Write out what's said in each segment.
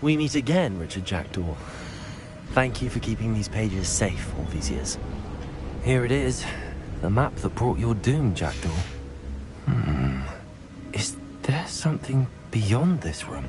We meet again, Richard Jackdaw. Thank you for keeping these pages safe all these years. Here it is, the map that brought your doom, Jackdaw. Is there something beyond this room?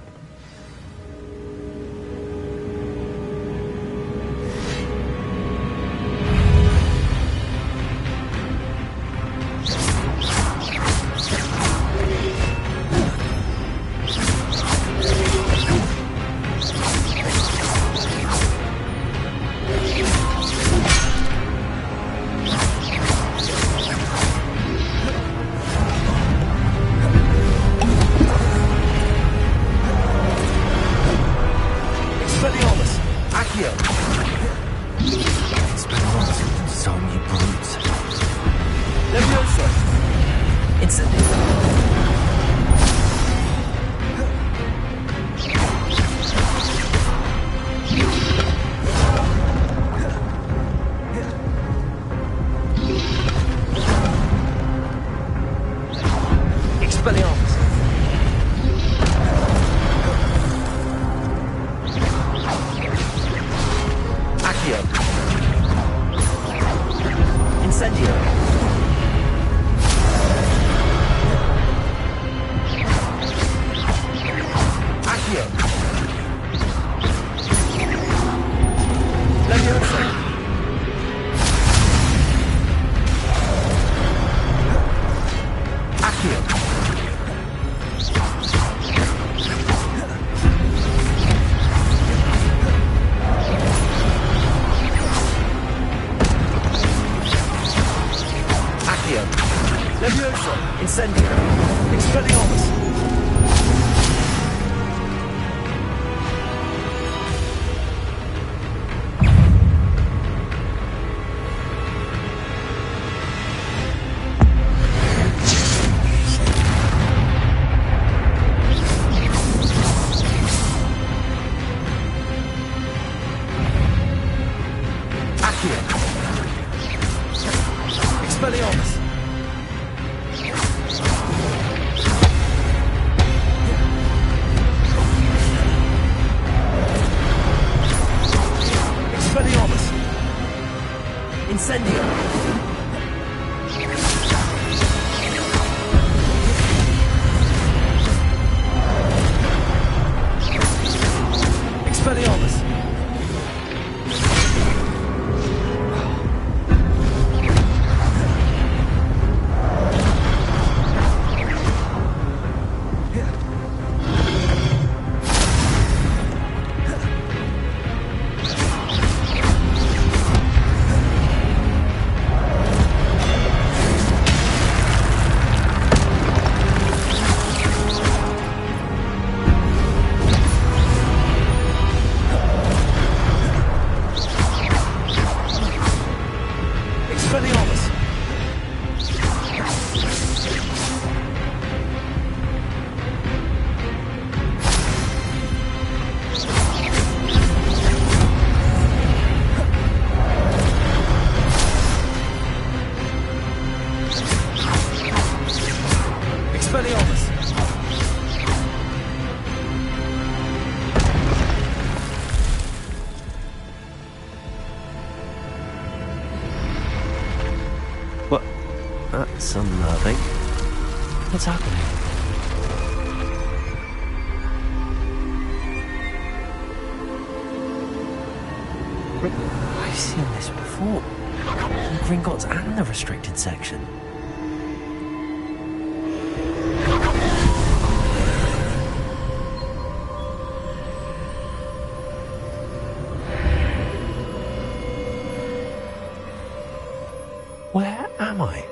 That's unnerving. What's happening? I've seen this before. In Gringotts and the restricted section. Where am I?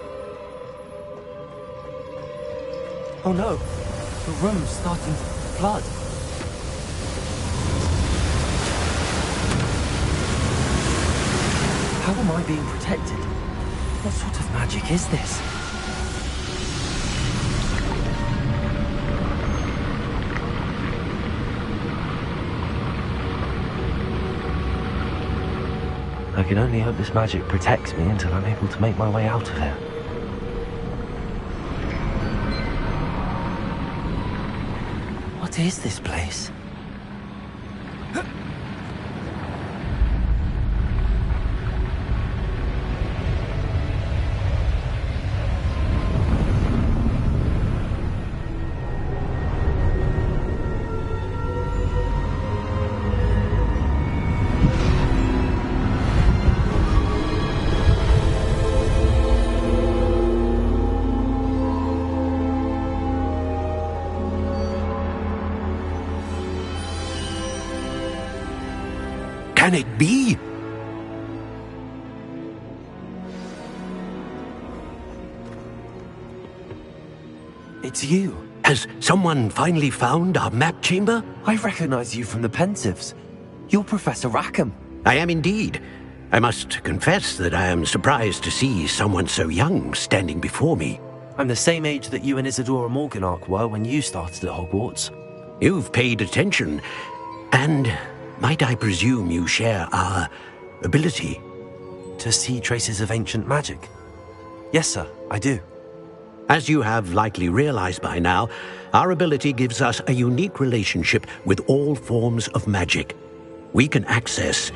Oh no, the room's starting to flood. How am I being protected? What sort of magic is this? I can only hope this magic protects me until I'm able to make my way out of here. What is this place? can it be? It's you. Has someone finally found our map chamber? I recognize you from the Pensives. You're Professor Rackham. I am indeed. I must confess that I am surprised to see someone so young standing before me. I'm the same age that you and Isadora Morganach were when you started at Hogwarts. You've paid attention, and might I presume you share our ability? To see traces of ancient magic? Yes, sir, I do. As you have likely realized by now, our ability gives us a unique relationship with all forms of magic. We can access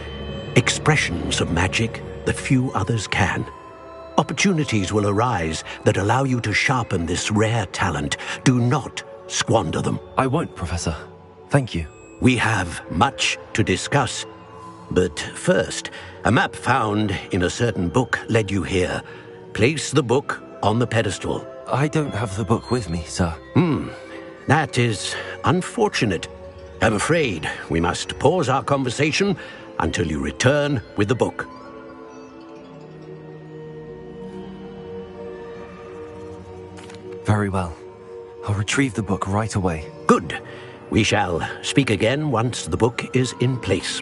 expressions of magic that few others can. Opportunities will arise that allow you to sharpen this rare talent. Do not squander them. I won't, Professor. Thank you. We have much to discuss. But first, a map found in a certain book led you here. Place the book on the pedestal. I don't have the book with me, sir. That is unfortunate. I'm afraid we must pause our conversation until you return with the book. Very well. I'll retrieve the book right away. Good. We shall speak again once the book is in place.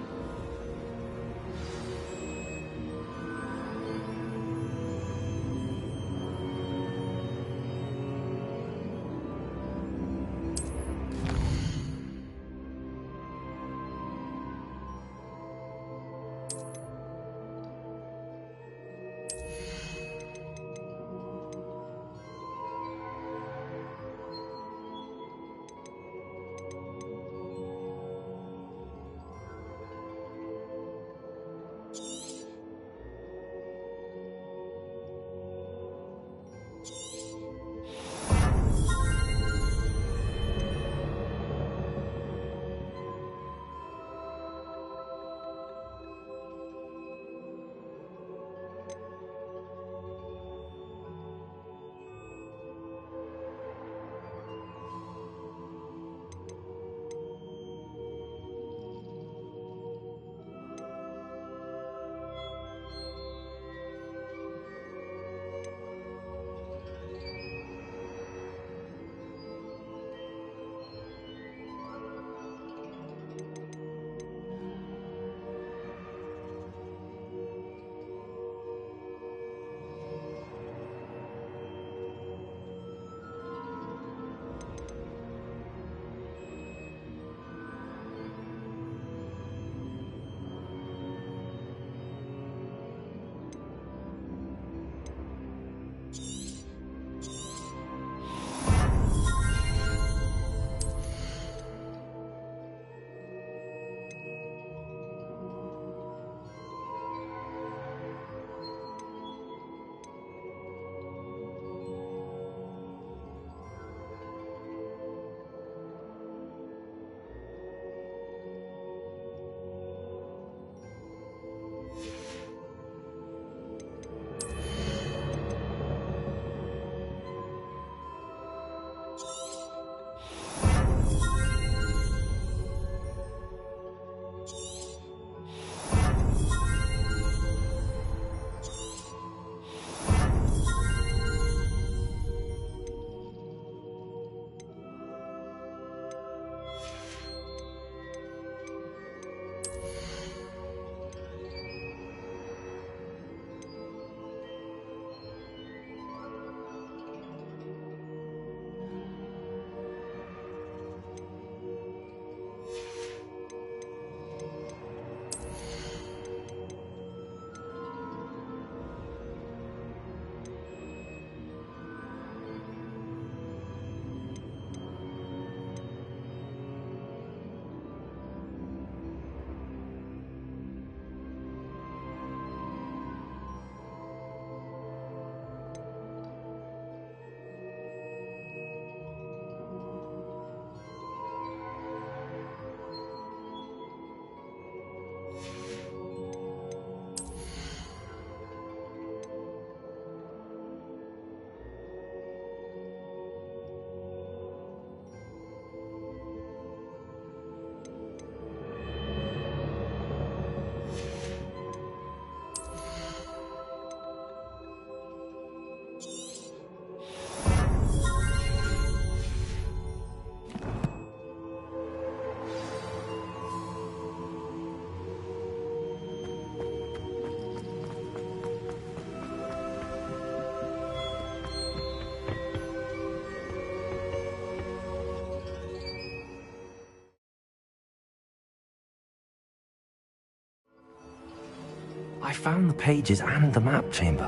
I found the pages and the map chamber.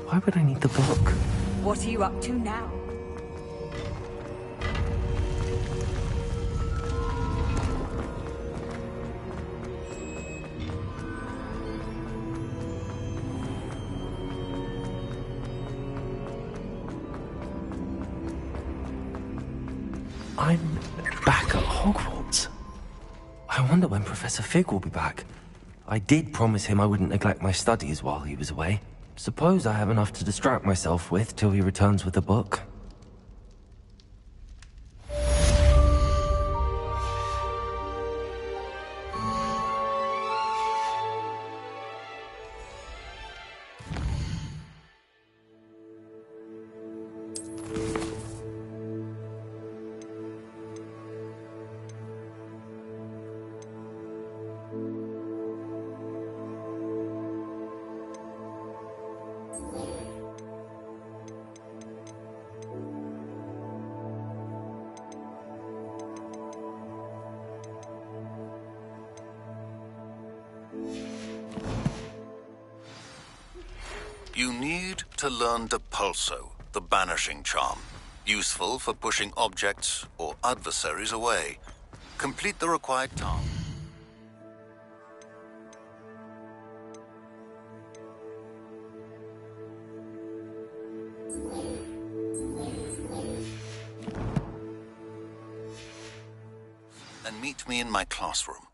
Why would I need the book? What are you up to now? I'm back at Hogwarts. I wonder when Professor Fig will be back. I did promise him I wouldn't neglect my studies while he was away. Suppose I have enough to distract myself with till he returns with a book. You need to learn Depulso, the banishing charm. Useful for pushing objects or adversaries away. Complete the required task. And meet me in my classroom.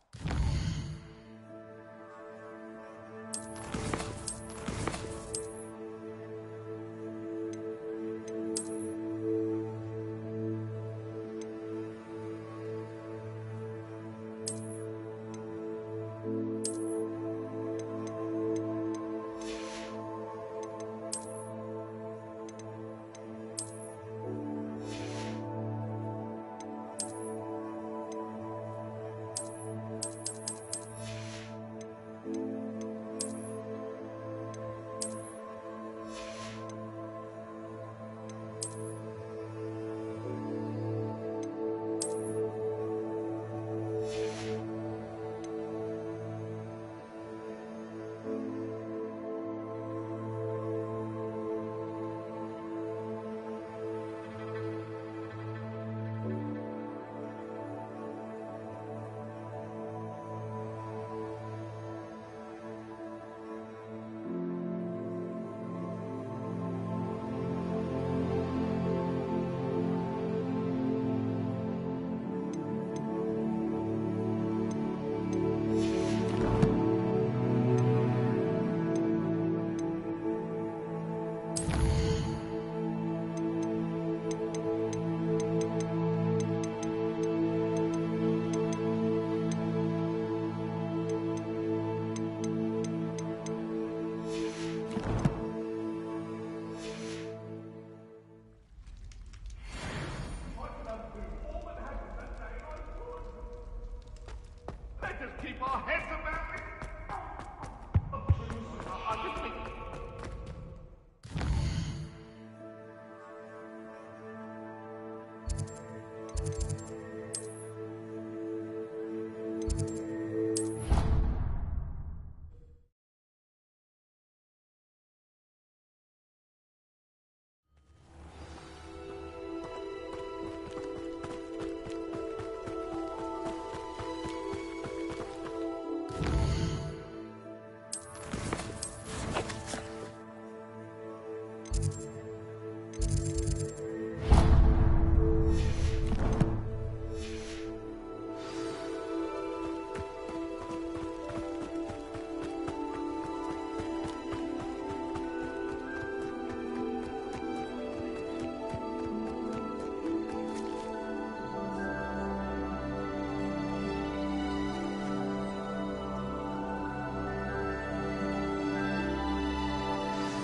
Keep our heads about it.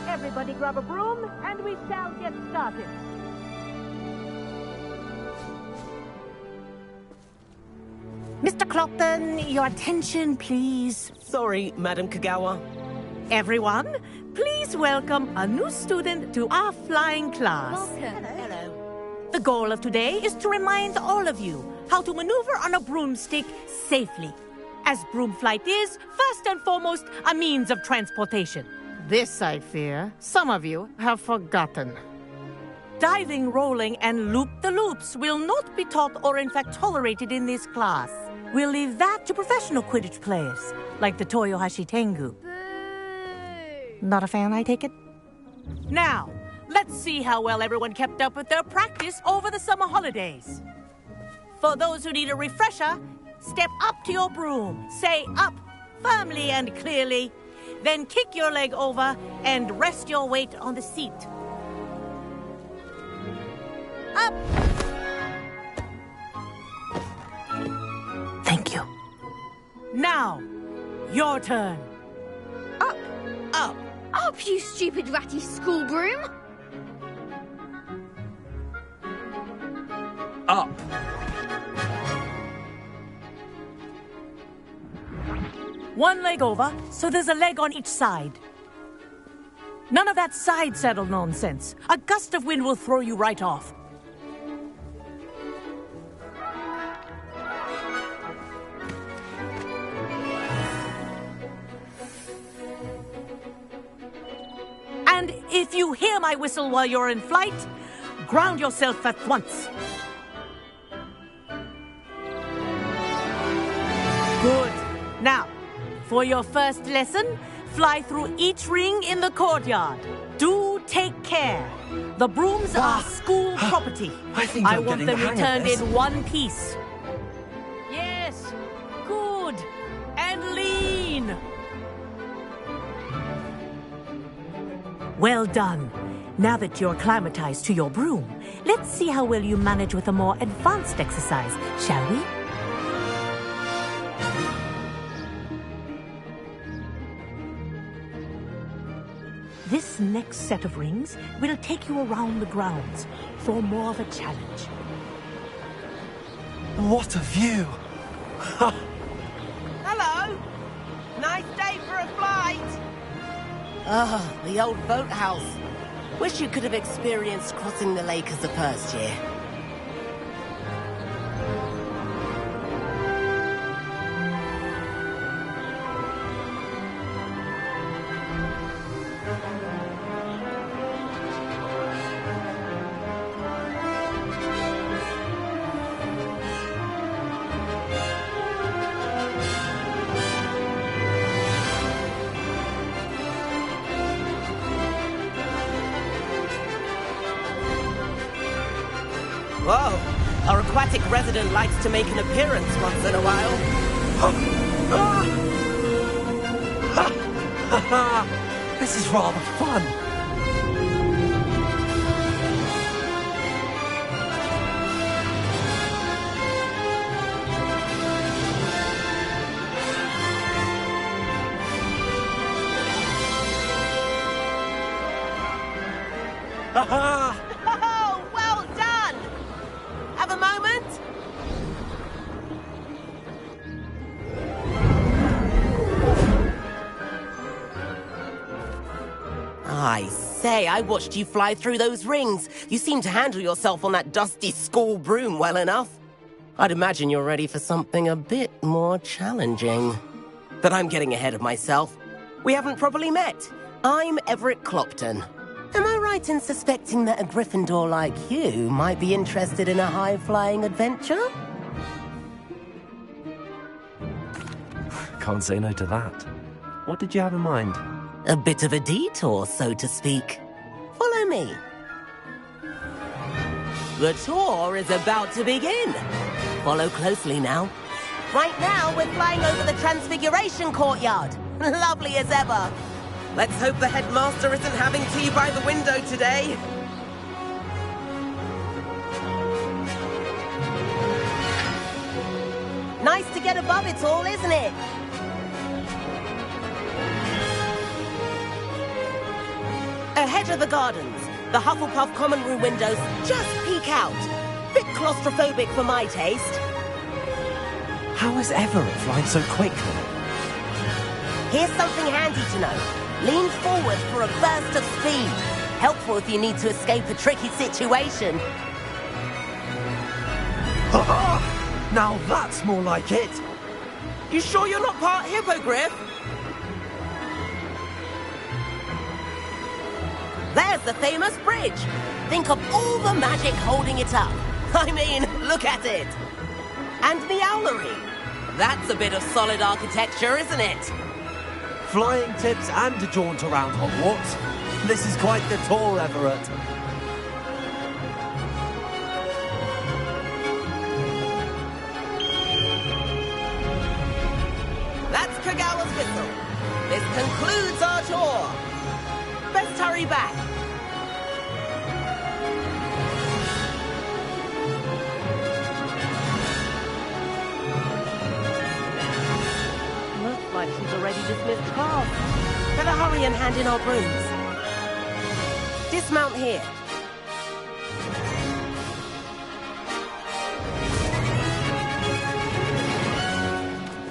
Everybody grab a broom, and we shall get started. Mr. Clopton, your attention, please. Sorry, Madam Kagawa. Everyone, please welcome a new student to our flying class. Welcome. Hello. The goal of today is to remind all of you how to maneuver on a broomstick safely. as broom flight is, first and foremost, a means of transportation. This, I fear, some of you have forgotten. Diving, rolling, and loop-the-loops will not be taught or in fact tolerated in this class. We'll leave that to professional Quidditch players, like the Toyohashi Tengu. Not a fan, I take it? Now, let's see how well everyone kept up with their practice over the summer holidays. For those who need a refresher, step up to your broom, say up firmly and clearly, then kick your leg over and rest your weight on the seat. Up! Thank you. Now, your turn. Up! Up! Up, you stupid ratty school broom! Up. One leg over, so there's a leg on each side. None of that side saddle nonsense. A gust of wind will throw you right off. And if you hear my whistle while you're in flight, ground yourself at once. Good. Now, for your first lesson, fly through each ring in the courtyard. Do take care. The brooms are school property. I want them returned in one piece. Yes. Good. And lean. Well done. Now that you're acclimatized to your broom, let's see how well you manage with a more advanced exercise, shall we? This next set of rings will take you around the grounds for more of a challenge. What a view! Hello! Nice day for a flight! Ah, the old boathouse. Wish you could have experienced crossing the lake as a first year. Whoa! Our aquatic resident likes to make an appearance once in a while. This is rather fun. Oh, well done! Have a moment? I say, I watched you fly through those rings. You seem to handle yourself on that dusty school broom well enough. I'd imagine you're ready for something a bit more challenging. But I'm getting ahead of myself. We haven't properly met. I'm Everett Clopton. Am I right in suspecting that a Gryffindor like you might be interested in a high-flying adventure? Can't say no to that. What did you have in mind? A bit of a detour, so to speak. Follow me. The tour is about to begin. Follow closely now. Right now, we're flying over the Transfiguration Courtyard. Lovely as ever. Let's hope the headmaster isn't having tea by the window today. Nice to get above it all, isn't it? Ahead of the gardens, the Hufflepuff common room windows just peek out. Bit claustrophobic for my taste. How is Everett flying so quickly? Here's something handy to know. Lean forward for a burst of speed. Helpful if you need to escape a tricky situation. Now that's more like it! You sure you're not part hippogriff? There's the famous bridge. Think of all the magic holding it up. I mean, look at it. And the owlery. That's a bit of solid architecture, isn't it? Flying tips and a jaunt around Hogwarts. This is quite the tour, Everett. That's Kagawa's whistle. This concludes our tour. Best hurry back. Looks like she's already dismissed class. Better hurry and hand in our brooms. Dismount here.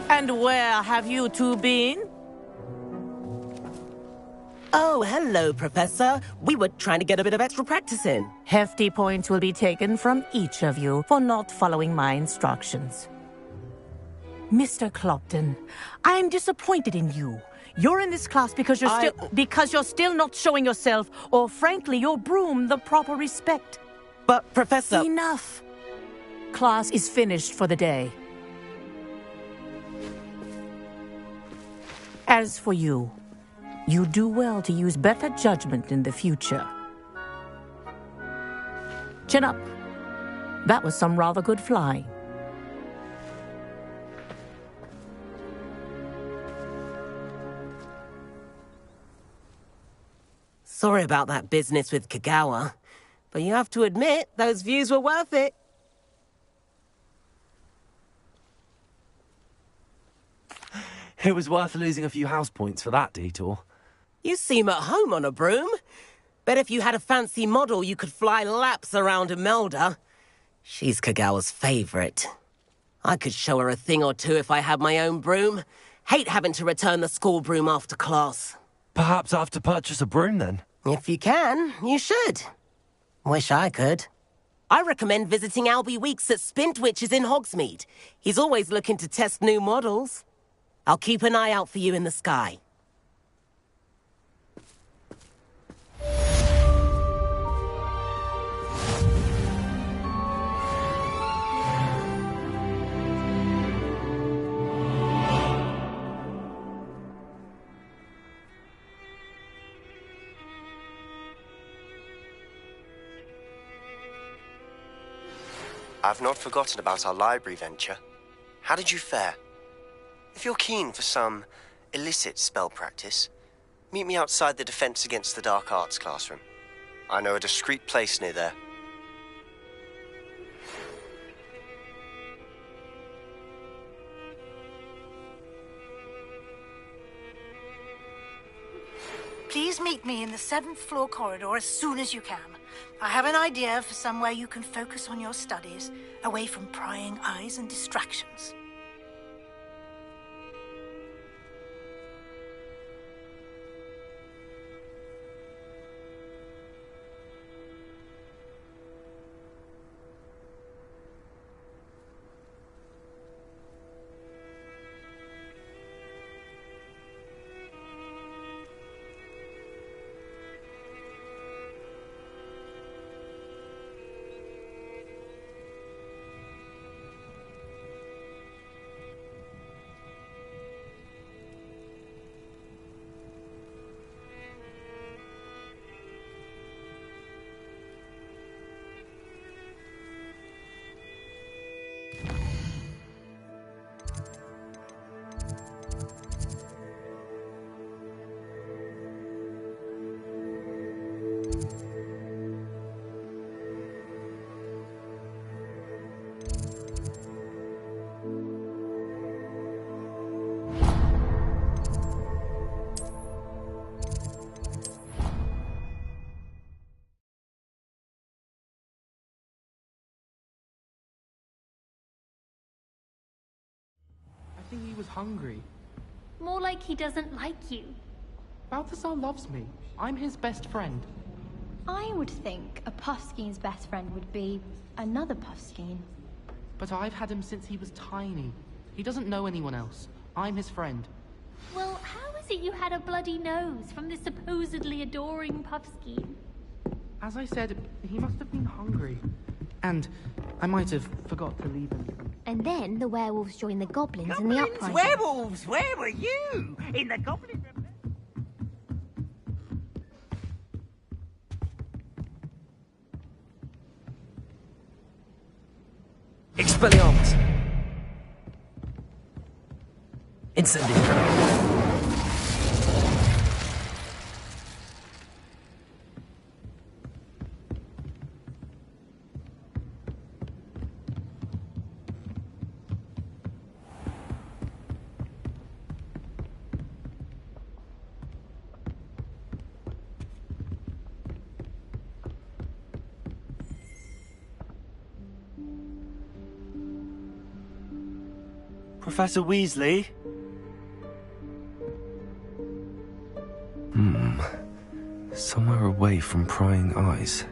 And where have you two been? Oh, hello, Professor. We were trying to get a bit of extra practice in. Hefty points will be taken from each of you for not following my instructions. Mr. Clopton, I'm disappointed in you. You're in this class because you're still not showing yourself, or frankly, your broom the proper respect. But, Professor... Enough. Class is finished for the day. As for you, you do well to use better judgment in the future. Chin up. That was some rather good flying. Sorry about that business with Kagawa, but you have to admit, those views were worth it. It was worth losing a few house points for that detour. You seem at home on a broom. Bet if you had a fancy model, you could fly laps around Imelda. She's Kagawa's favorite. I could show her a thing or two if I had my own broom. Hate having to return the school broom after class. Perhaps I have to purchase a broom then. If you can, you should. Wish I could. I recommend visiting Albie Weeks at Spintwitches in Hogsmeade. He's always looking to test new models. I'll keep an eye out for you in the sky. I've not forgotten about our library venture. How did you fare? If you're keen for some illicit spell practice, meet me outside the Defense Against the Dark Arts classroom. I know a discreet place near there. Please meet me in the 7th floor corridor as soon as you can. I have an idea for somewhere you can focus on your studies, away from prying eyes and distractions. I think he was hungry. More like he doesn't like you. Balthazar loves me. I'm his best friend. I would think a Puffskeen's best friend would be another Puffskeen. But I've had him since he was tiny. He doesn't know anyone else. I'm his friend. Well, how is it you had a bloody nose from this supposedly adoring Puffskein? As I said, he must have been hungry. And I might have forgot to leave anything. And then the werewolves joined the goblins in the uprising. Werewolves! Where were you? In the goblin... Expelliarmus! Incendiary! Professor Weasley? Somewhere away from prying eyes.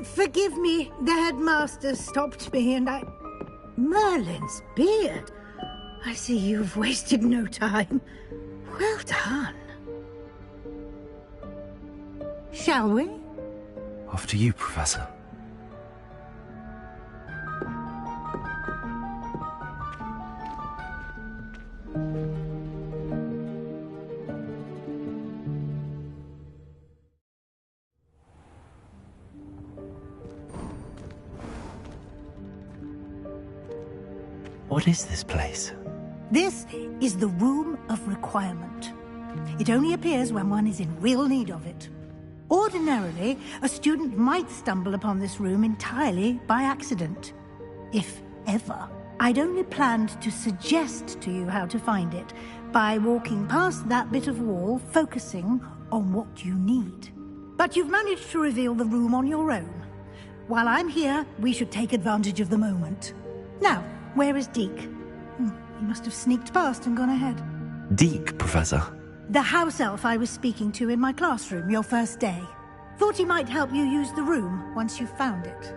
Forgive me, the headmaster stopped me and I... Merlin's beard. I see you've wasted no time. Well done. Shall we? After you, Professor. What is this place? This is the Room of Requirement. It only appears when one is in real need of it. Ordinarily, a student might stumble upon this room entirely by accident. If ever. I'd only planned to suggest to you how to find it by walking past that bit of wall, focusing on what you need. But you've managed to reveal the room on your own. While I'm here, we should take advantage of the moment. Now, where is Deke? He must have sneaked past and gone ahead. Deke, Professor. The house elf I was speaking to in my classroom your first day. Thought he might help you use the room once you've found it.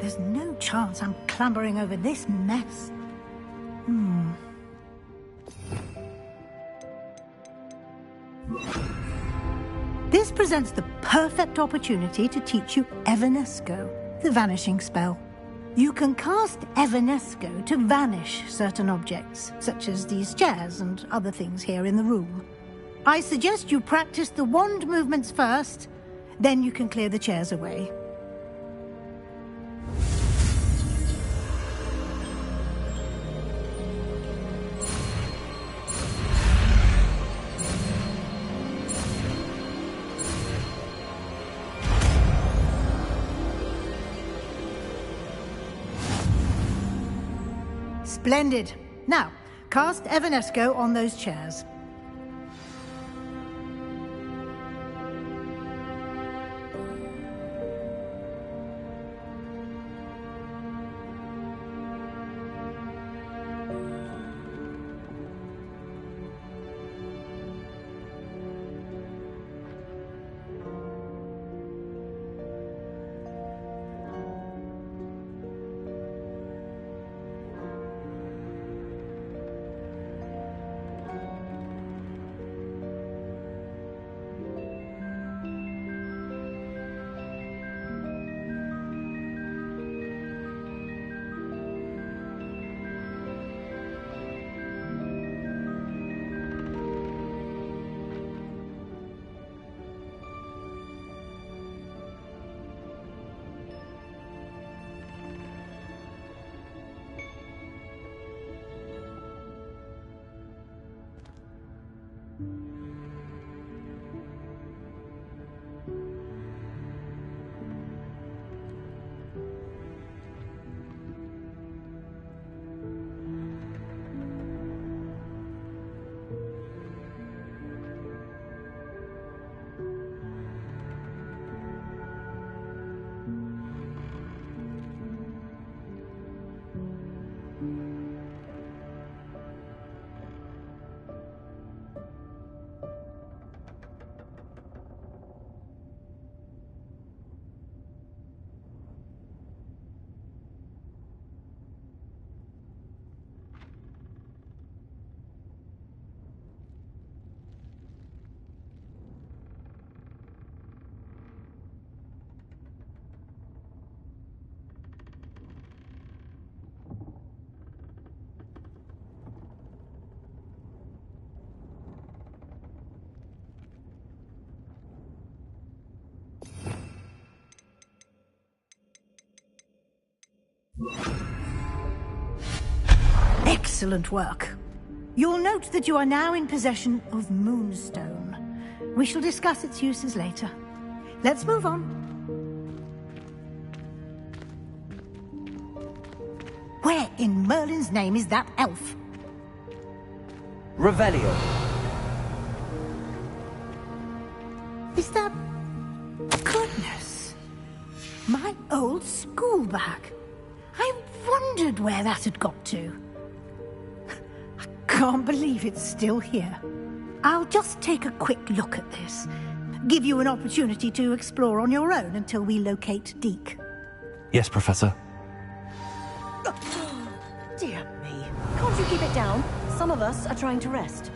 There's no chance I'm clambering over this mess. This presents the perfect opportunity to teach you Evanesco, the vanishing spell. You can cast Evanesco to vanish certain objects, such as these chairs and other things here in the room. I suggest you practice the wand movements first, then you can clear the chairs away. Splendid. Now, cast Evanesco on those chairs. Excellent work. You'll note that you are now in possession of Moonstone. We shall discuss its uses later. Let's move on. Where in Merlin's name is that elf? Revelio. Is that... Goodness! My old school bag. I wondered where that had got to. I can't believe it's still here. I'll just take a quick look at this. Give you an opportunity to explore on your own until we locate Deke. Yes, Professor. Dear me. Can't you keep it down? Some of us are trying to rest.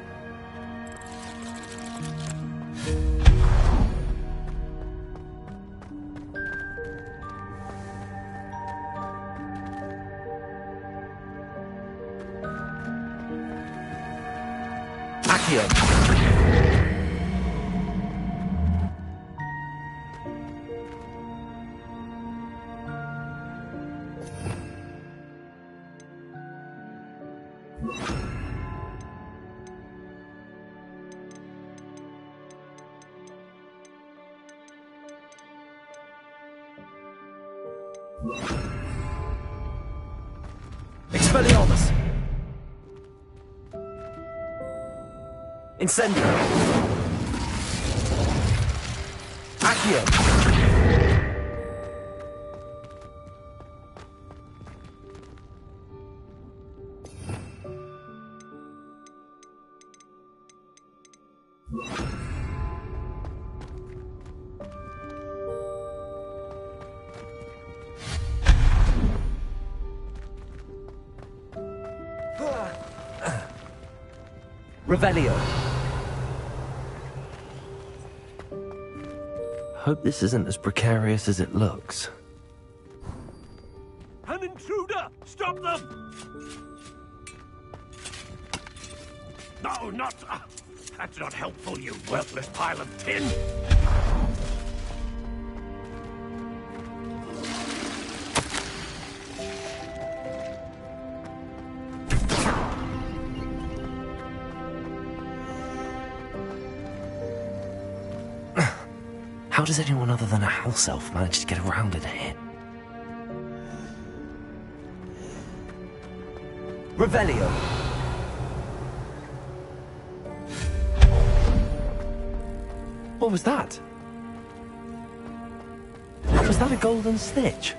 Accio. Expelliarmus! Incendio! Accio! Revelio. Hope this isn't as precarious as it looks. An intruder! Stop them! No, not... that's not helpful, you worthless pile of tin! How does anyone other than a house elf manage to get around in here? Revelio. What was that? Was that a golden snitch?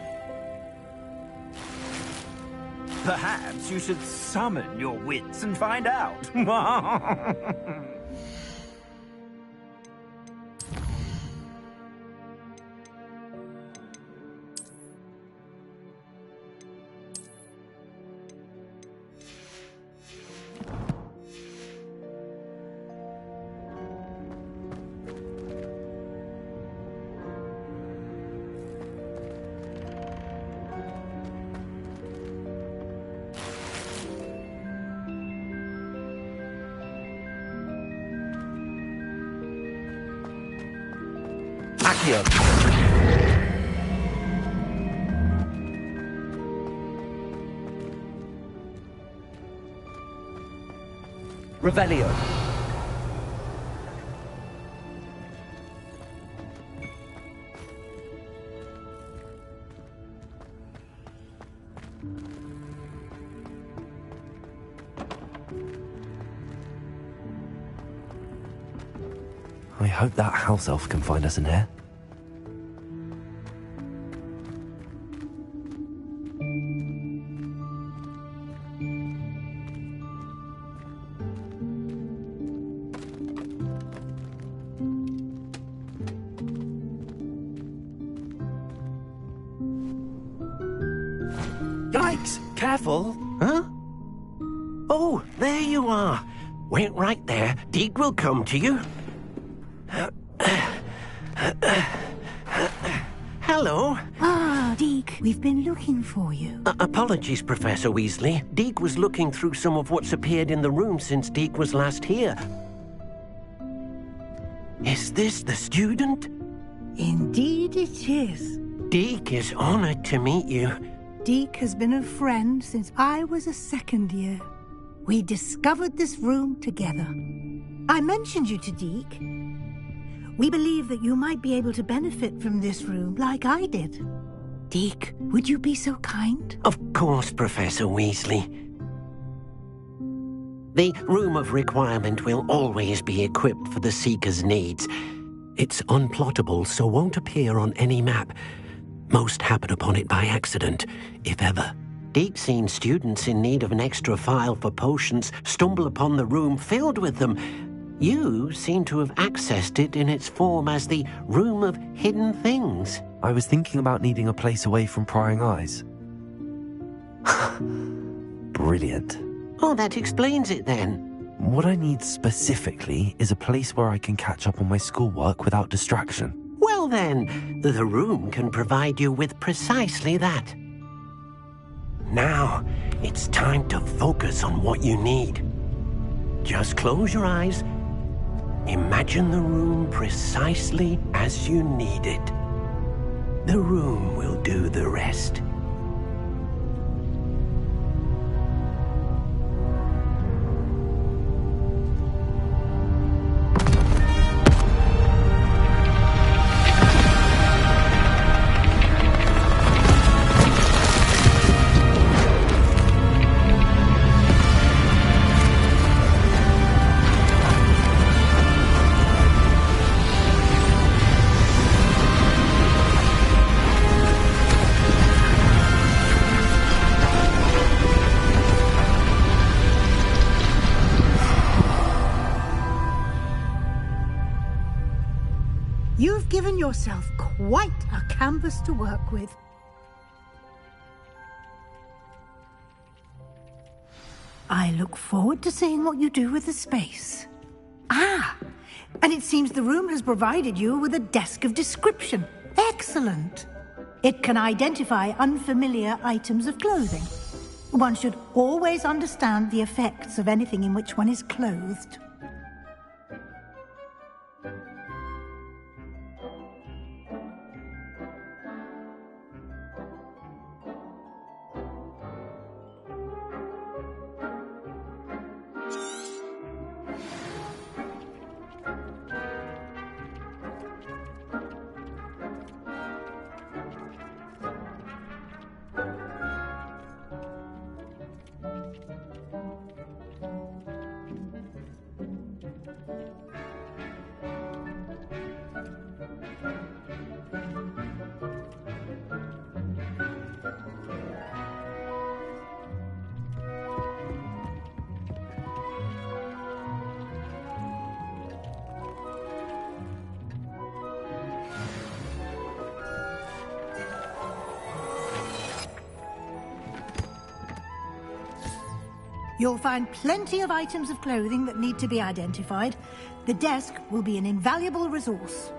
Perhaps you should summon your wits and find out. Accio. Revelio. I hope that house elf can find us in here. Yikes! Careful! Huh? Oh, there you are. Wait right there. Deke will come to you. Hello. Ah, Deke, we've been looking for you. Apologies, Professor Weasley. Deke was looking through some of what's appeared in the room since Deke was last here. Is this the student? Indeed it is. Deke is honored to meet you. Deke has been a friend since I was a second year. We discovered this room together. I mentioned you to Deke. We believe that you might be able to benefit from this room like I did. Deke, would you be so kind? Of course, Professor Weasley. The Room of Requirement will always be equipped for the Seeker's needs. It's unplottable, so won't appear on any map. Most happen upon it by accident, if ever. Deke's seen students in need of an extra file for potions stumble upon the room filled with them. You seem to have accessed it in its form as the Room of Hidden Things. I was thinking about needing a place away from prying eyes. Brilliant. Oh, that explains it then. What I need specifically is a place where I can catch up on my schoolwork without distraction. Well then, the room can provide you with precisely that. Now, it's time to focus on what you need. Just close your eyes. Imagine the room precisely as you need it. The room will do the rest. You've given yourself quite a canvas to work with. I look forward to seeing what you do with the space. Ah, and it seems the room has provided you with a desk of description. Excellent. It can identify unfamiliar items of clothing. One should always understand the effects of anything in which one is clothed. You'll find plenty of items of clothing that need to be identified. The desk will be an invaluable resource.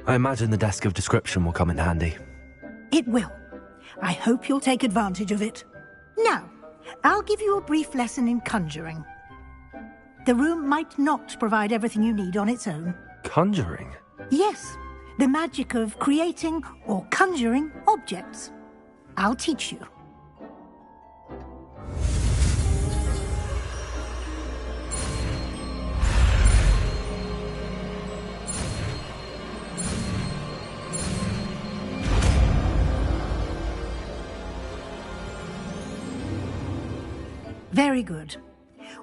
I imagine the desk of description will come in handy. It will. I hope you'll take advantage of it. Now, I'll give you a brief lesson in conjuring. The room might not provide everything you need on its own. Conjuring? Yes, the magic of creating or conjuring objects. I'll teach you. Very good.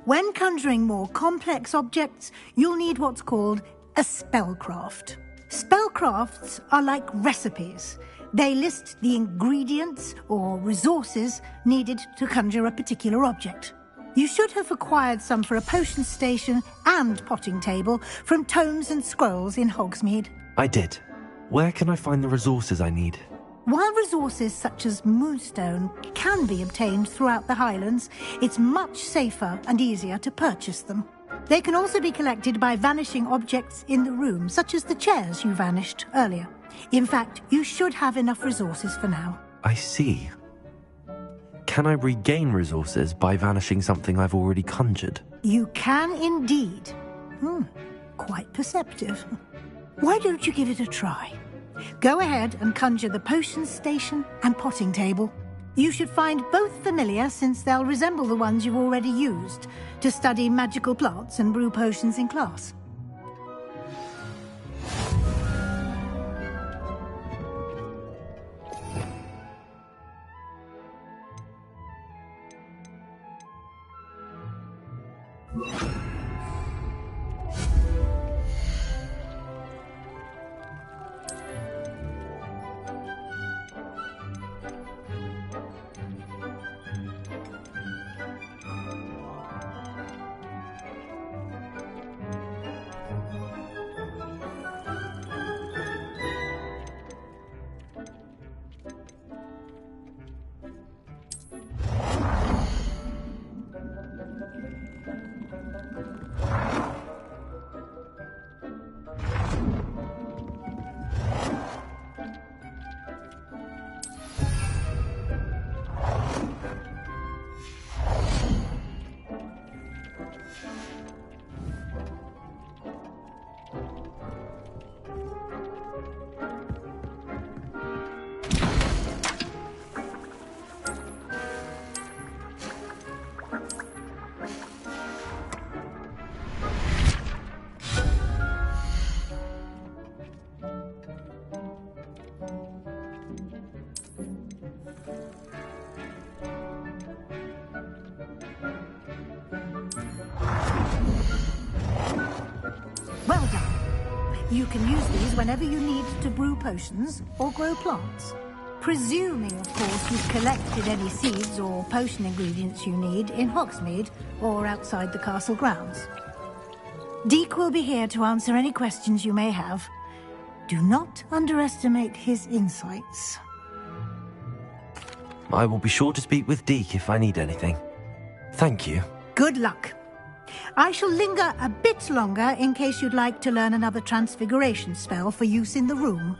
When conjuring more complex objects, you'll need what's called a spellcraft. Spellcrafts are like recipes. They list the ingredients or resources needed to conjure a particular object. You should have acquired some for a potion station and potting table from tomes and scrolls in Hogsmeade. I did. Where can I find the resources I need? While resources such as moonstone can be obtained throughout the Highlands, it's much safer and easier to purchase them. They can also be collected by vanishing objects in the room, such as the chairs you vanished earlier. In fact, you should have enough resources for now. I see. Can I regain resources by vanishing something I've already conjured? You can indeed. Quite perceptive. Why don't you give it a try? Go ahead and conjure the potion station and potting table. You should find both familiar, since they'll resemble the ones you've already used to study magical plants and brew potions in class. Well done. You can use these whenever you need to brew potions or grow plants. Presuming, of course, you've collected any seeds or potion ingredients you need in Hogsmeade or outside the castle grounds. Deek will be here to answer any questions you may have. Do not underestimate his insights. I will be sure to speak with Deek if I need anything. Thank you. Good luck. I shall linger a bit longer in case you'd like to learn another transfiguration spell for use in the room.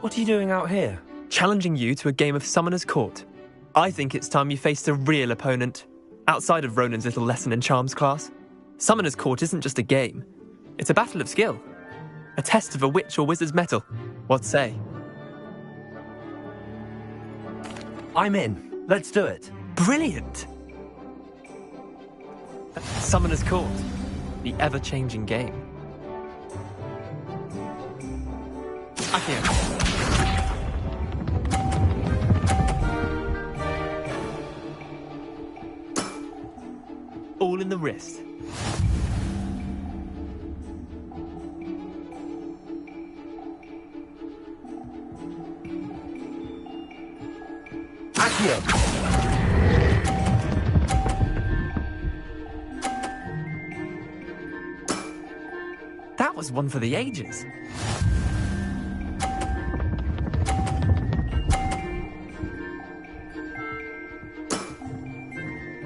What are you doing out here? Challenging you to a game of Summoner's Court. I think it's time you faced a real opponent, outside of Ronan's little lesson in charms class. Summoner's Court isn't just a game. It's a battle of skill. A test of a witch or wizard's mettle. What say? I'm in. Let's do it. Brilliant! Summoner's Court. The ever-changing game. Accio. All in the wrist. Accio. That was one for the ages.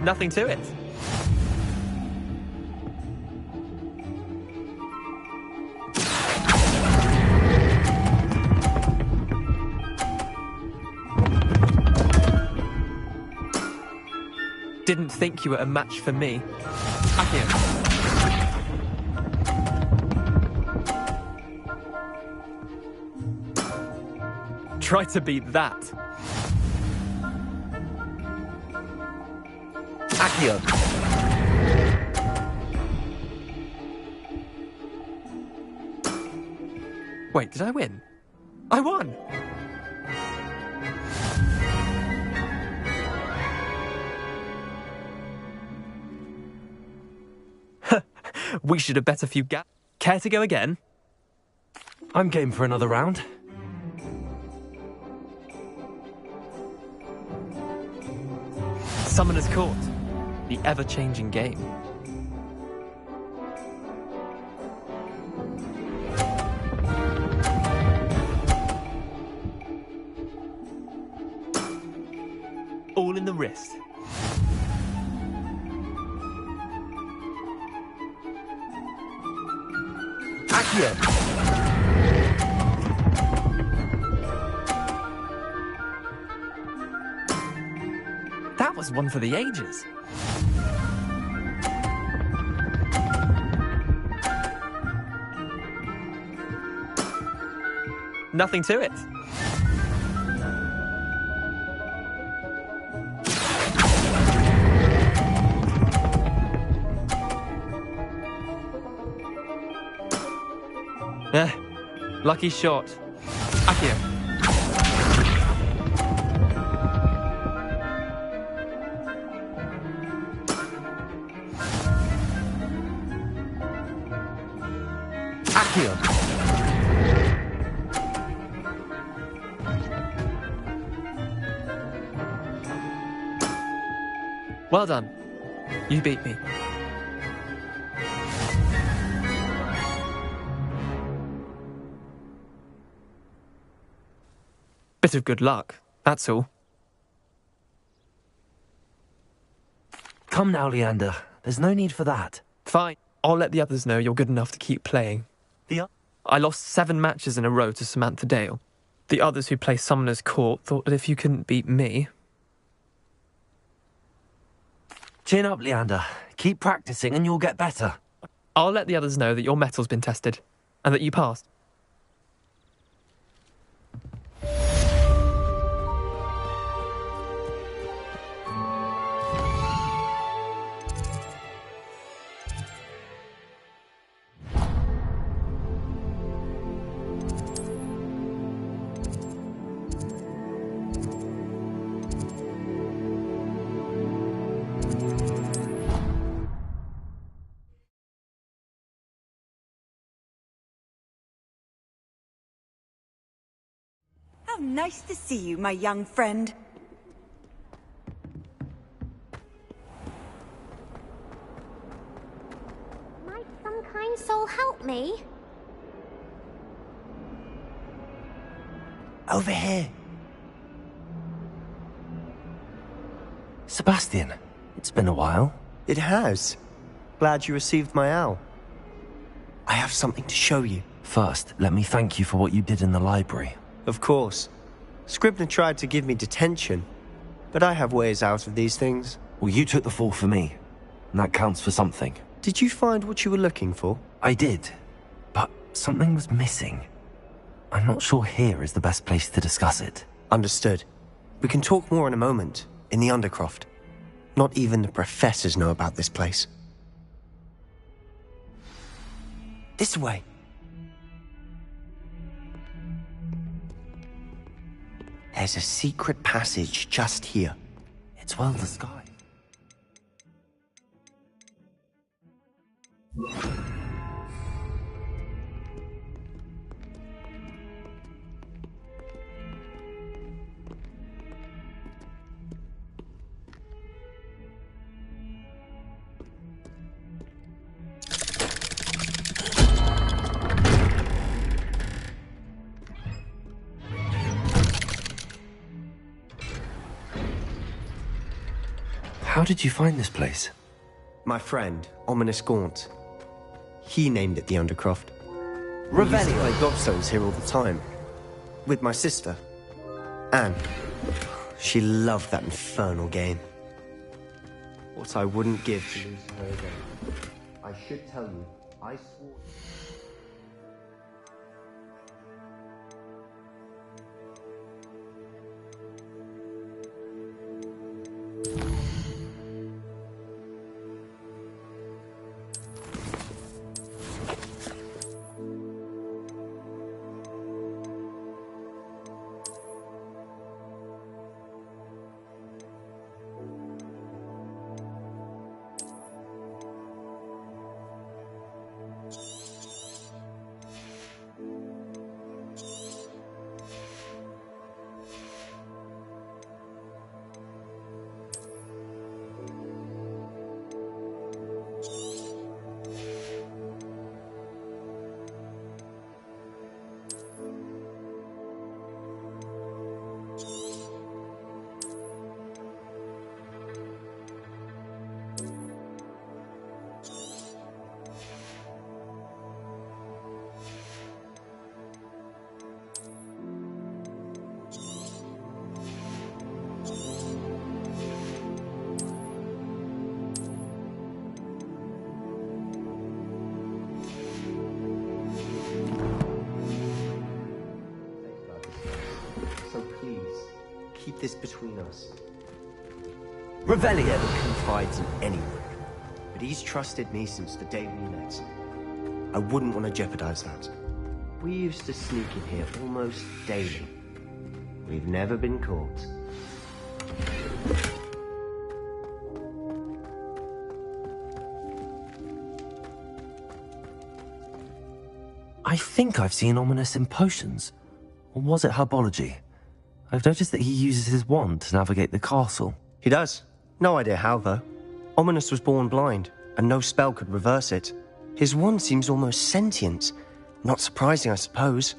Nothing to it. Didn't think you were a match for me. Accio. Try to beat that. Accio. Wait, did I win? I won! We should have bet a few Care to go again? I'm game for another round. Summoner's Court. The ever-changing game. All in the wrist. Accio. That was one for the ages. Nothing to it. Lucky shot. Accio. Accio. Well done. You beat me. Bit of good luck, that's all. Come now, Leander. There's no need for that. Fine. I'll let the others know you're good enough to keep playing. I lost 7 matches in a row to Samantha Dale. The others who play Summoner's Court thought that if you couldn't beat me... Chin up, Leander. Keep practicing and you'll get better. I'll let the others know that your metal's been tested, and that you passed. How nice to see you, my young friend. kind soul help me? Over here. Sebastian, it's been a while. It has. Glad you received my owl. I have something to show you. First, let me thank you for what you did in the library. Of course. Scribner tried to give me detention, but I have ways out of these things. Well, you took the fall for me, and that counts for something. Did you find what you were looking for? I did, but something was missing. I'm not sure here is the best place to discuss it. Understood. We can talk more in a moment, in the Undercroft. Not even the professors know about this place. This way. There's a secret passage just here. It's well disguised. How did you find this place? My friend, Ominous Gaunt. He named it the Undercroft. Revelio. We used to play gobstones here all the time. With my sister, Anne. She loved that infernal game. What I wouldn't give to lose her again. I should tell you, I swore... Keep this between us. Revelio never confides in anyone, but he's trusted me since the day we met. I wouldn't want to jeopardize that. We used to sneak in here almost daily. We've never been caught. I think I've seen Ominous in potions. Or was it herbology? I've noticed that he uses his wand to navigate the castle. He does. No idea how, though. Ominous was born blind, and no spell could reverse it. His wand seems almost sentient. Not surprising, I suppose.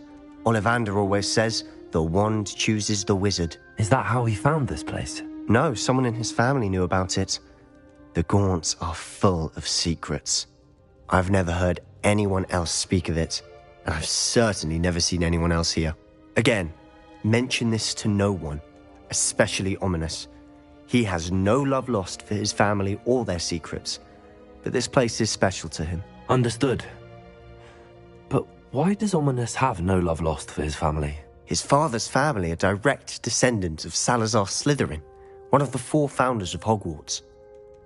Ollivander always says, the wand chooses the wizard. Is that how he found this place? No, someone in his family knew about it. The Gaunts are full of secrets. I've never heard anyone else speak of it, and I've certainly never seen anyone else here. Again, mention this to no one, especially Ominous. He has no love lost for his family or their secrets, but this place is special to him. Understood. But why does Ominous have no love lost for his family? His father's family are direct descendants of Salazar Slytherin, one of the 4 founders of Hogwarts.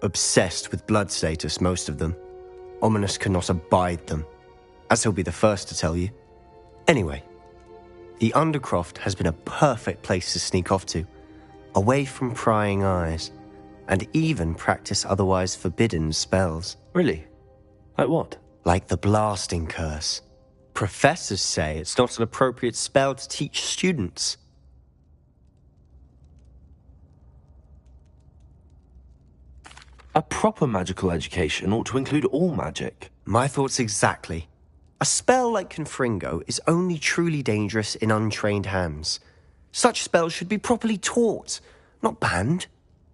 Obsessed with blood status, most of them. Ominous cannot abide them, as he'll be the first to tell you. Anyway, the Undercroft has been a perfect place to sneak off to, away from prying eyes, and even practice otherwise forbidden spells. Really? Like what? Like the blasting curse. Professors say it's not an appropriate spell to teach students. A proper magical education ought to include all magic. My thoughts exactly. A spell like Confringo is only truly dangerous in untrained hands. Such spells should be properly taught, not banned.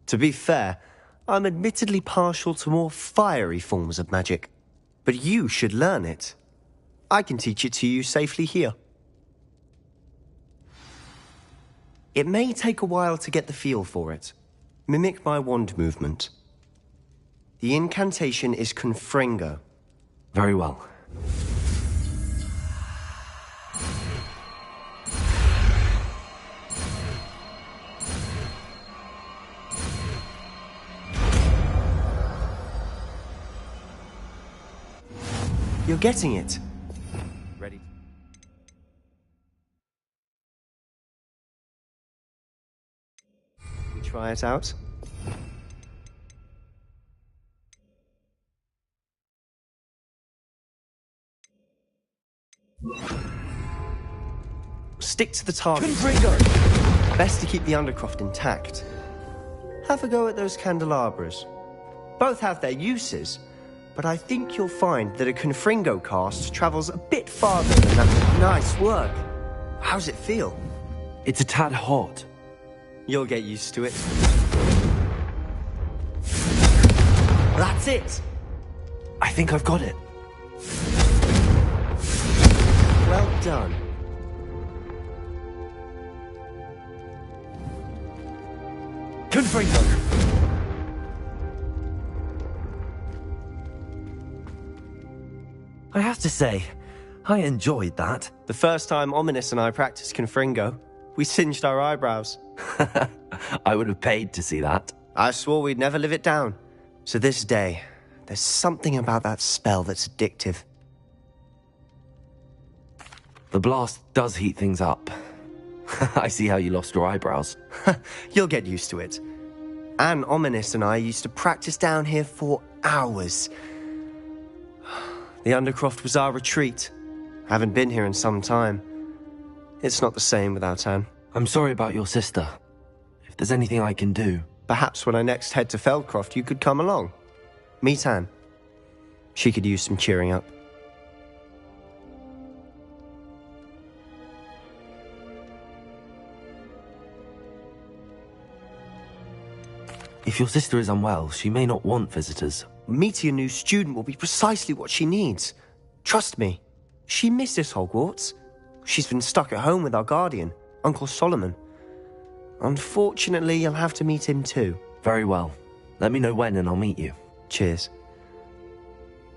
To be fair, I'm admittedly partial to more fiery forms of magic. But you should learn it. I can teach it to you safely here. It may take a while to get the feel for it. Mimic my wand movement. The incantation is Confringo. Very well. You're getting it. Ready? We try it out? Stick to the target. Confringo! Best to keep the Undercroft intact. Have a go at those candelabras. Both have their uses, but I think you'll find that a Confringo cast travels a bit farther than that. Nice work. How's it feel? It's a tad hot. You'll get used to it. That's it! I think I've got it. Well done. Confringo! I have to say, I enjoyed that. The first time Ominous and I practiced Confringo, we singed our eyebrows. I would have paid to see that. I swore we'd never live it down. So this day, there's something about that spell that's addictive. The blast does heat things up. I see how you lost your eyebrows. You'll get used to it. Anne Ominous and I used to practice down here for hours. The Undercroft was our retreat. Haven't been here in some time. It's not the same without Anne. I'm sorry about your sister. If there's anything I can do... Perhaps when I next head to Feldcroft, you could come along. Meet Anne. She could use some cheering up. If your sister is unwell, she may not want visitors. Meeting a new student will be precisely what she needs. Trust me. She misses Hogwarts. She's been stuck at home with our guardian, Uncle Solomon. Unfortunately, you'll have to meet him too. Very well. Let me know when and I'll meet you. Cheers.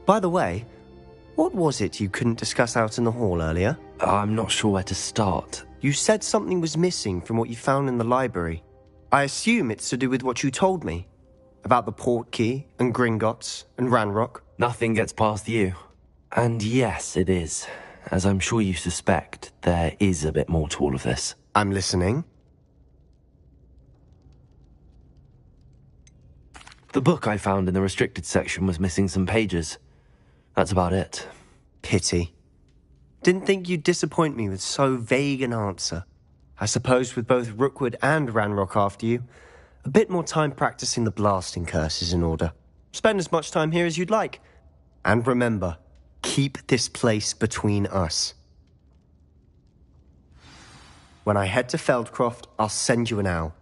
By the way, what was it you couldn't discuss out in the hall earlier? I'm not sure where to start. You said something was missing from what you found in the library. I assume it's to do with what you told me. About the Portkey, and Gringotts, and Ranrock. Nothing gets past you. And yes, it is. As I'm sure you suspect, there is a bit more to all of this. I'm listening. The book I found in the restricted section was missing some pages. That's about it. Pity. Didn't think you'd disappoint me with so vague an answer. I suppose with both Rookwood and Ranrock after you, a bit more time practicing the blasting curse is in order. Spend as much time here as you'd like. And remember, keep this place between us. When I head to Feldcroft, I'll send you an owl.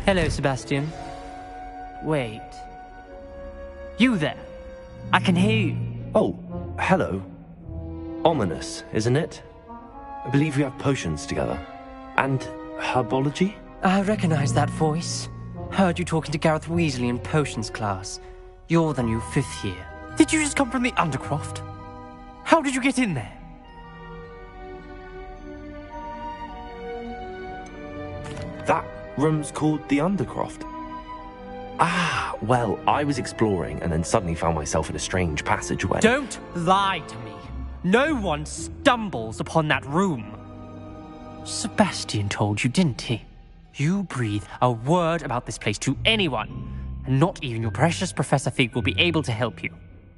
Hello, Sebastian. Wait. You there? I can hear you. Oh, hello. Ominous, isn't it? I believe we have potions together. And herbology? I recognize that voice. Heard you talking to Gareth Weasley in potions class. You're the new 5th year. Did you just come from the Undercroft? How did you get in there? That room's called the Undercroft. Ah, well, I was exploring and then suddenly found myself in a strange passageway. Don't lie to me. No one stumbles upon that room. Sebastian told you, didn't he? You breathe a word about this place to anyone, and not even your precious Professor Fig will be able to help you.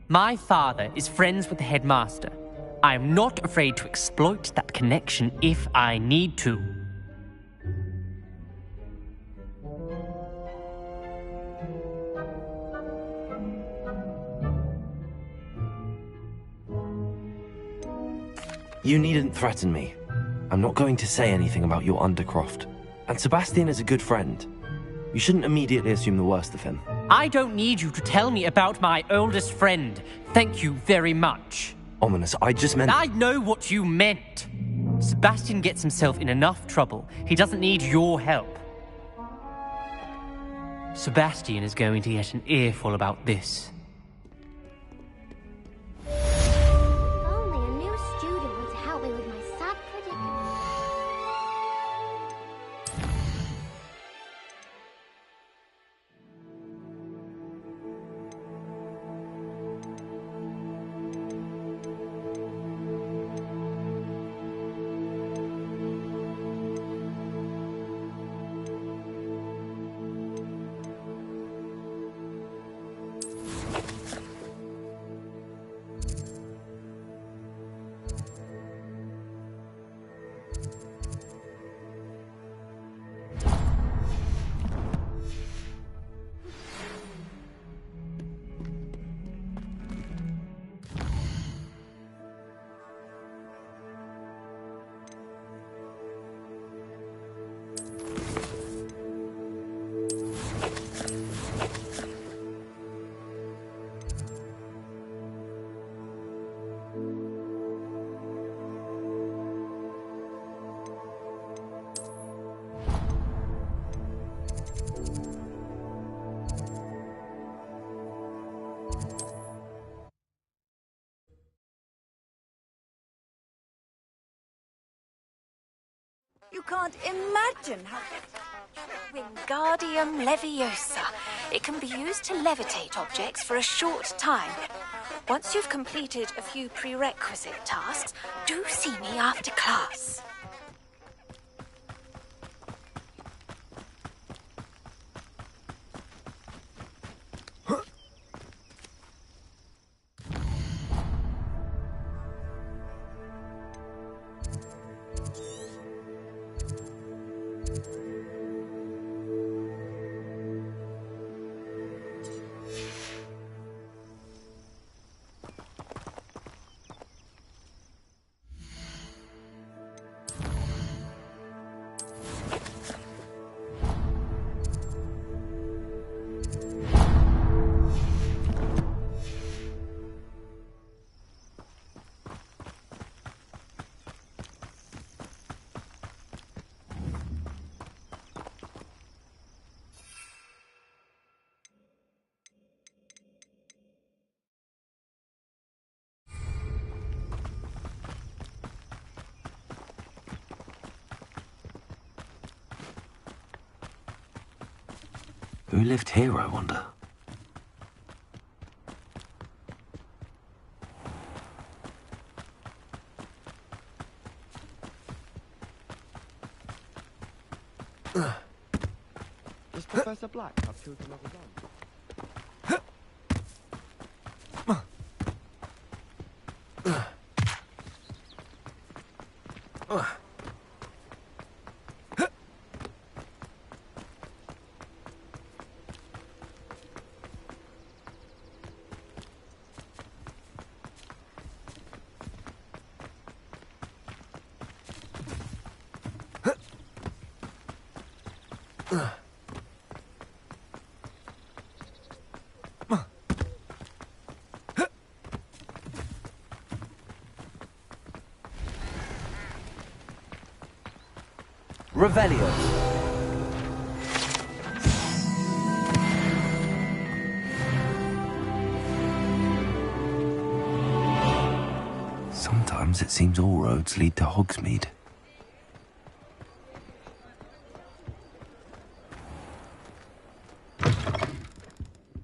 My father is friends with the headmaster. I am not afraid to exploit that connection if I need to. You needn't threaten me. I'm not going to say anything about your Undercroft. And Sebastian is a good friend. You shouldn't immediately assume the worst of him. I don't need you to tell me about my oldest friend. Thank you very much. Ominous, I just meant... I know what you meant. Sebastian gets himself in enough trouble. He doesn't need your help. Sebastian is going to get an earful about this. If only a new student would help me with my sad predicament. You can't imagine how... Wingardium Leviosa. It can be used to levitate objects for a short time. Once you've completed a few prerequisite tasks, do see me after class. Who lived here, I wonder? Does Professor Black have children of his own? Revelio. Sometimes it seems all roads lead to Hogsmeade.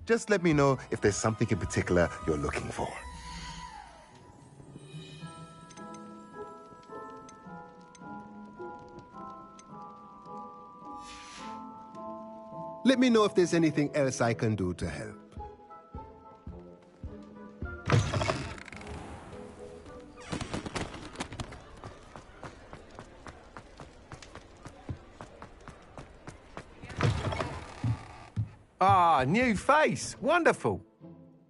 Just let me know if there's something in particular you're looking for. Let me know if there's anything else I can do to help. Ah, new face. Wonderful.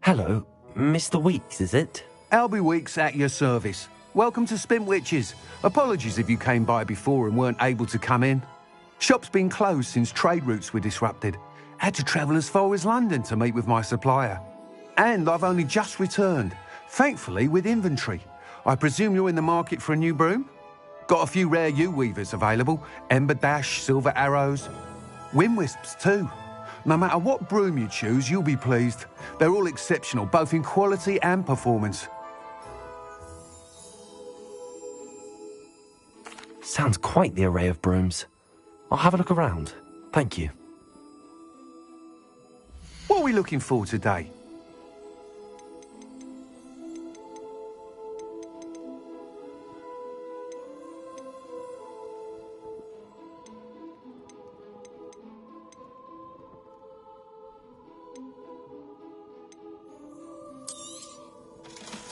Hello, Mr. Weeks, is it? Albie Weeks at your service. Welcome to Spintwitches. Apologies if you came by before and weren't able to come in. Shop's been closed since trade routes were disrupted. Had to travel as far as London to meet with my supplier. And I've only just returned, thankfully with inventory. I presume you're in the market for a new broom? Got a few rare U-weavers available. Ember Dash, Silver Arrows. Wind Wisps too. No matter what broom you choose, you'll be pleased. They're all exceptional, both in quality and performance. Sounds quite the array of brooms. I'll have a look around. Thank you. What are we looking for today?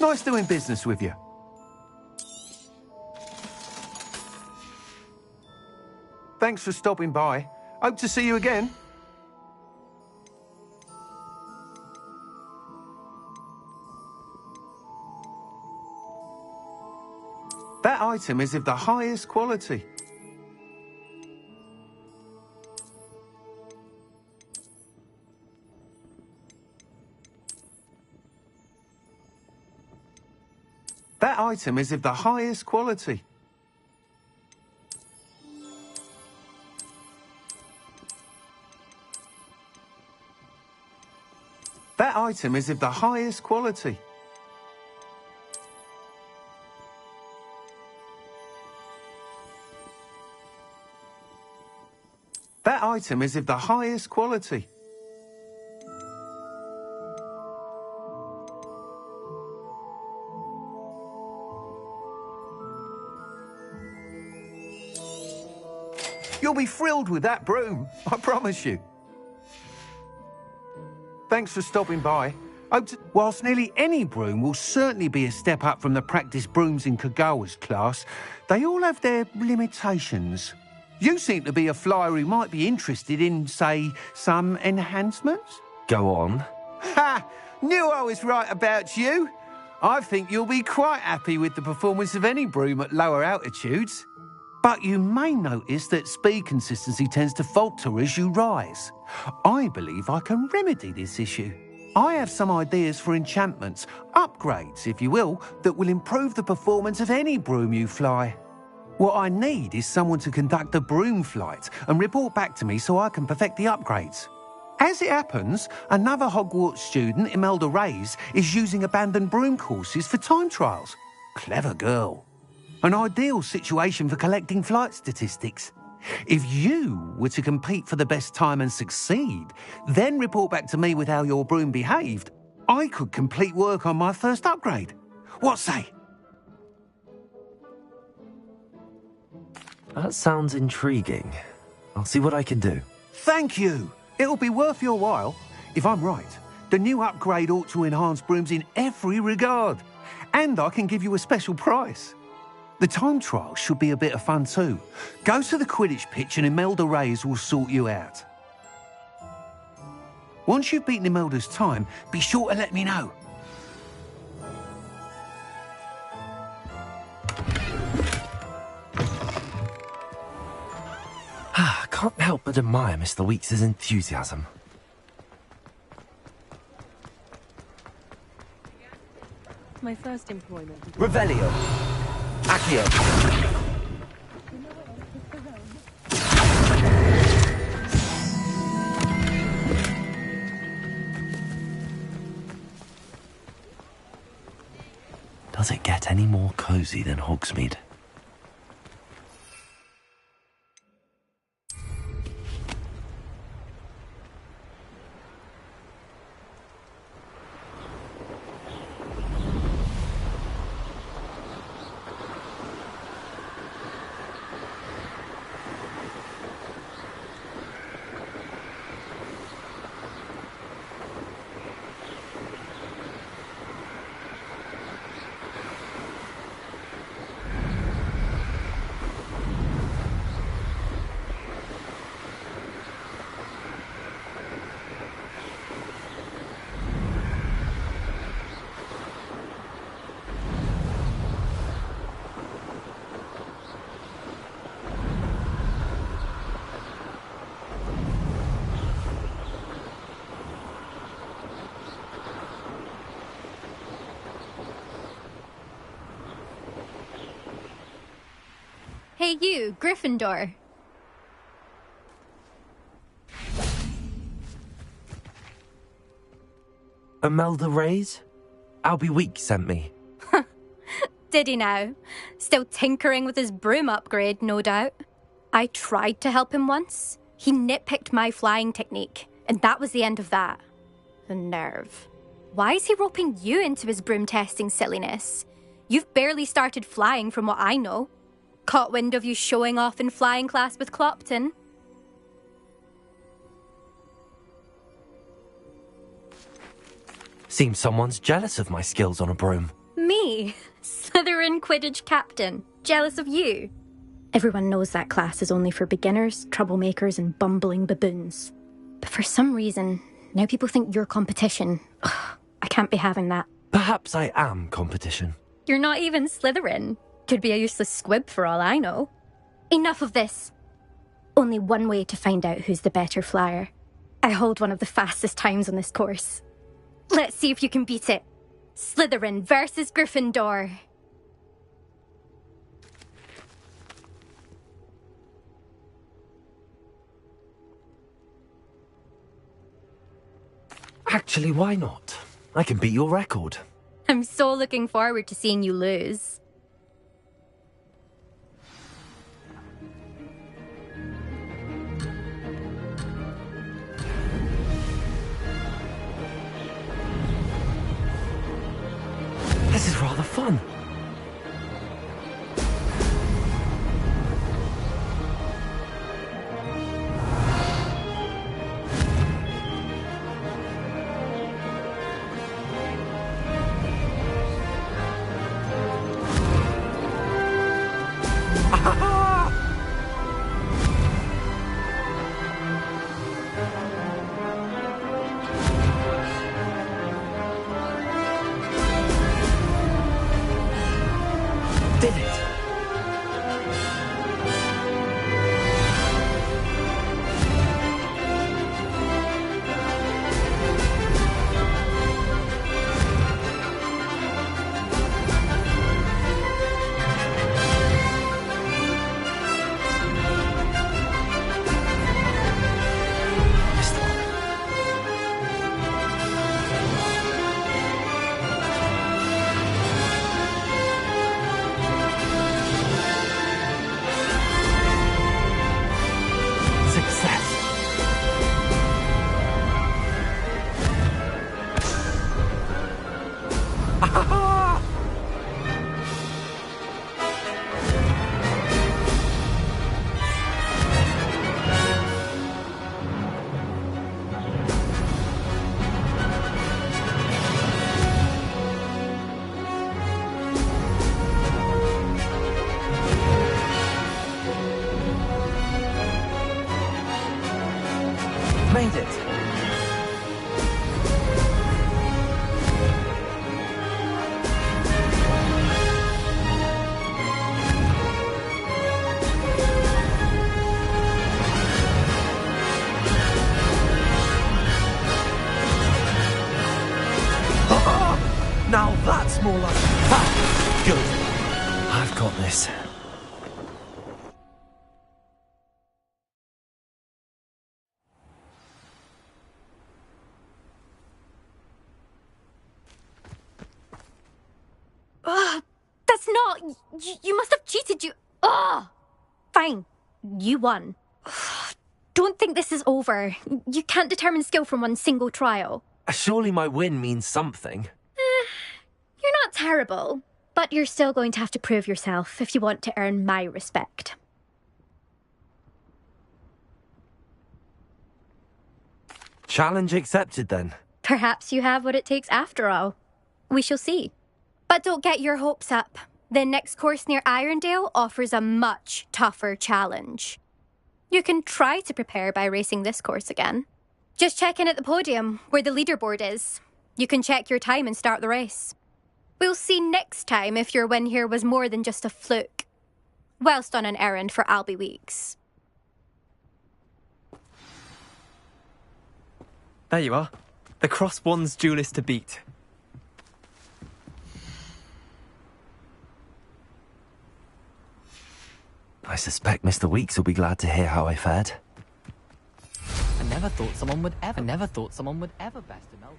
Nice doing business with you. Thanks for stopping by. Hope to see you again. That item is of the highest quality. That item is of the highest quality. That item is of the highest quality. That item is of the highest quality. You'll be thrilled with that broom, I promise you. Thanks for stopping by. Whilst nearly any broom will certainly be a step up from the practice brooms in Kagawa's class, they all have their limitations. You seem to be a flyer who might be interested in, say, some enhancements? Go on. Ha! Knew I was right about you. I think you'll be quite happy with the performance of any broom at lower altitudes. But you may notice that speed consistency tends to falter as you rise. I believe I can remedy this issue. I have some ideas for enchantments, upgrades, if you will, that will improve the performance of any broom you fly. What I need is someone to conduct a broom flight and report back to me so I can perfect the upgrades. As it happens, another Hogwarts student, Imelda Reyes, is using abandoned broom courses for time trials. Clever girl. An ideal situation for collecting flight statistics. If you were to compete for the best time and succeed, then report back to me with how your broom behaved, I could complete work on my first upgrade. What say? That sounds intriguing. I'll see what I can do. Thank you. It'll be worth your while. If I'm right, the new upgrade ought to enhance brooms in every regard. And I can give you a special price. The time trial should be a bit of fun too. Go to the Quidditch pitch and Imelda Reyes will sort you out. Once you've beaten Imelda's time, be sure to let me know. I can't help but admire Mr. Weeks' enthusiasm. My first employment. Revelio. Accio. Does it get any more cozy than Hogsmeade? Hey you, Gryffindor. Imelda Reyes? Albie Week sent me. Did he now? Still tinkering with his broom upgrade, no doubt. I tried to help him once. He nitpicked my flying technique, and that was the end of that. The nerve. Why is he roping you into his broom testing silliness? You've barely started flying from what I know. Caught wind of you showing off in flying class with Clopton. Seems someone's jealous of my skills on a broom. Me? Slytherin Quidditch captain. Jealous of you? Everyone knows that class is only for beginners, troublemakers, and bumbling baboons. But for some reason, now people think you're competition. Ugh, I can't be having that. Perhaps I am competition. You're not even Slytherin. Could be a useless squib for all I know. Enough of this. Only one way to find out who's the better flyer. I hold one of the fastest times on this course. Let's see if you can beat it. Slytherin versus Gryffindor. Actually, why not? I can beat your record. I'm so looking forward to seeing you lose. This is rather fun. Did it! Made it! Now that's more like... Ha! Good. I've got this. That's not... You must have cheated, you... Ugh! Fine. You won. Don't think this is over. You can't determine skill from one single trial. Surely my win means something. You're not terrible, but you're still going to have to prove yourself if you want to earn my respect. Challenge accepted, then. Perhaps you have what it takes after all. We shall see. But don't get your hopes up. The next course near Irondale offers a much tougher challenge. You can try to prepare by racing this course again. Just check in at the podium, where the leaderboard is. You can check your time and start the race. We'll see next time if your win here was more than just a fluke, whilst on an errand for Albie Weeks. There you are. The Cross Wands duelist to beat. I suspect Mr. Weeks will be glad to hear how I fared. I never thought someone would ever best him out.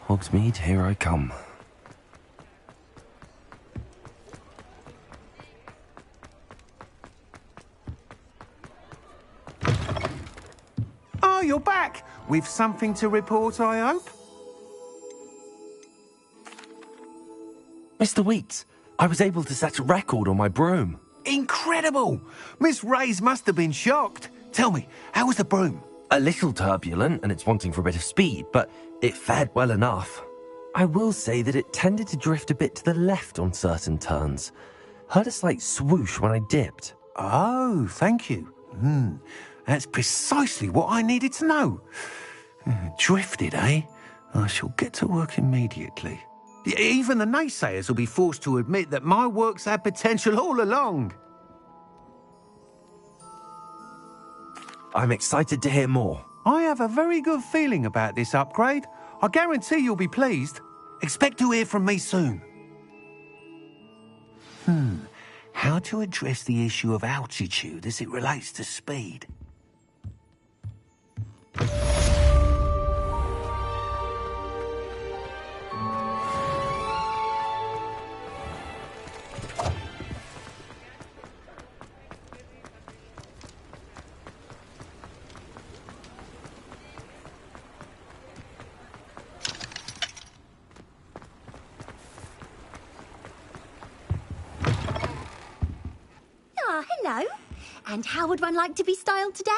Hogsmeade, here I come. Oh, you're back! With something to report, I hope? Mr. Weeks, I was able to set a record on my broom. Incredible! Miss Reyes must have been shocked. Tell me, how was the broom? A little turbulent, and it's wanting for a bit of speed, but it fared well enough. I will say that it tended to drift a bit to the left on certain turns. Heard a slight swoosh when I dipped. Oh, thank you. That's precisely what I needed to know. Drifted, eh? I shall get to work immediately. Even the naysayers will be forced to admit that my work's had potential all along. I'm excited to hear more. I have a very good feeling about this upgrade. I guarantee you'll be pleased. Expect to hear from me soon. How to address the issue of altitude as it relates to speed? Hello. And how would one like to be styled today?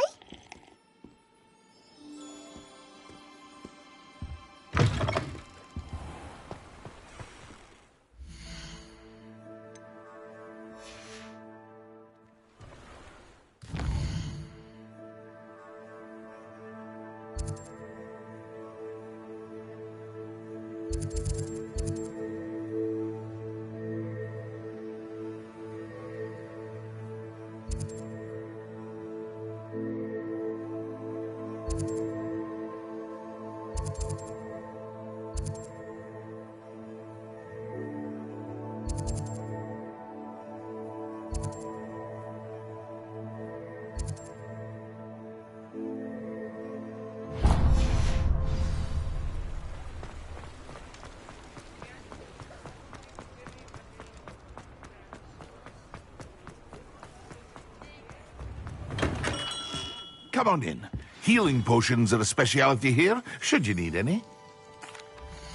Come on in. Healing potions are a speciality here, should you need any.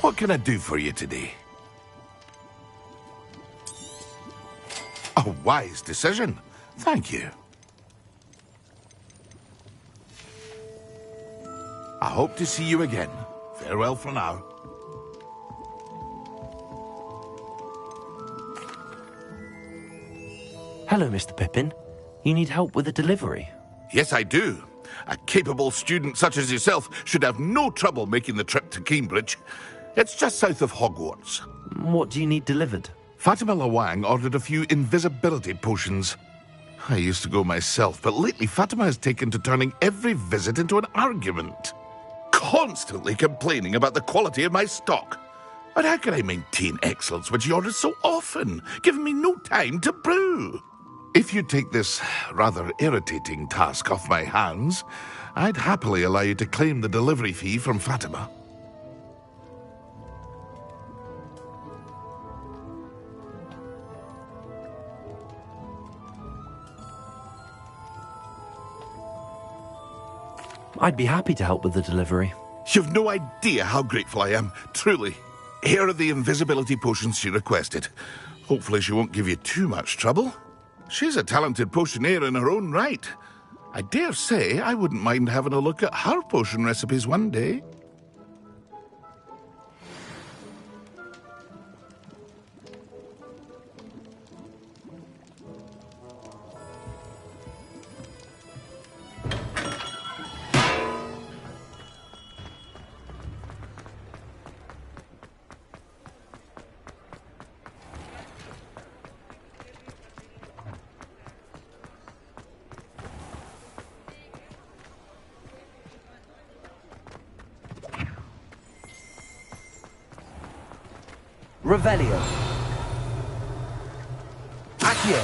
What can I do for you today? A wise decision. Thank you. I hope to see you again. Farewell for now. Hello, Mr. Pippin. You need help with a delivery? Yes, I do. A capable student such as yourself should have no trouble making the trip to Cambridge. It's just south of Hogwarts. What do you need delivered? Fatima Lawang ordered a few invisibility potions. I used to go myself, but lately Fatima has taken to turning every visit into an argument. Constantly complaining about the quality of my stock. But how can I maintain excellence when she orders so often, giving me no time to brew? If you take this rather irritating task off my hands, I'd happily allow you to claim the delivery fee from Fatima. I'd be happy to help with the delivery. You've no idea how grateful I am, truly. Here are the invisibility potions she requested. Hopefully she won't give you too much trouble. She's a talented potioneer in her own right. I dare say I wouldn't mind having a look at her potion recipes one day. Revelio. Accio.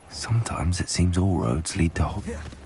Sometimes it seems all roads lead to Hogwarts.